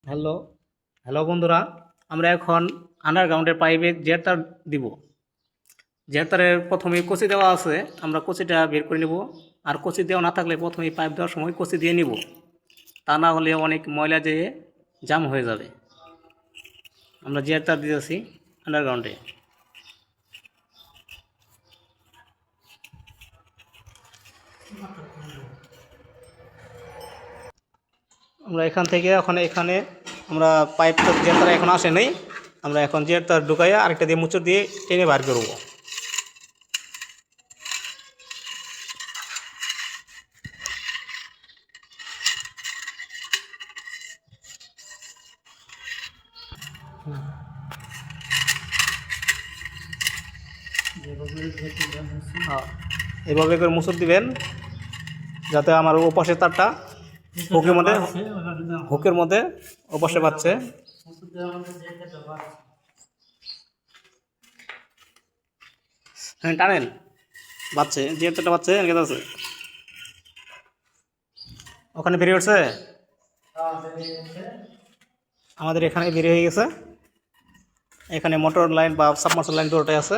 Hello hello বন্ধুরা, আমরা এখন আন্ডারগ্রাউন্ডের পাইপে জেড তার দিব। জেড তারের প্রথমে কচি দেওয়া আছে, আমরা কচিটা বের করে নেব। আর কচি দেওয়া না থাকলে প্রথমে পাইপ দেওয়ার সময় কচি দিয়ে নিব, তা না হলে অনেক ময়লা যেয়ে জাম হয়ে যাবে। আমরা জেড তার দিতেছি আন্ডারগ্রাউন্ডে। আমরা এখান থেকে এখানে আমরা পাইপ জেড তার এখন আসে নেই, আমরা এখন জেড তার ঢুকাইয়া আরেকটা দিয়ে মুচড় দিয়ে টেনে বার করবো। হ্যাঁ, এভাবে করে মুসুর দিবেন যাতে আমার ওপাশের তারটা হুকের মধ্যে ওপাশে পাচ্ছে। হ্যাঁ, টানেন, বাচ্চে যে একটা বাচ্চে এনে আছে, ওখানে বেরিয়ে উঠছে, আমাদের এখানে বেরিয়ে হয়ে গেছে। এখানে মোটর লাইন বা সাবমার্সাল লাইন দুটোটাই আছে।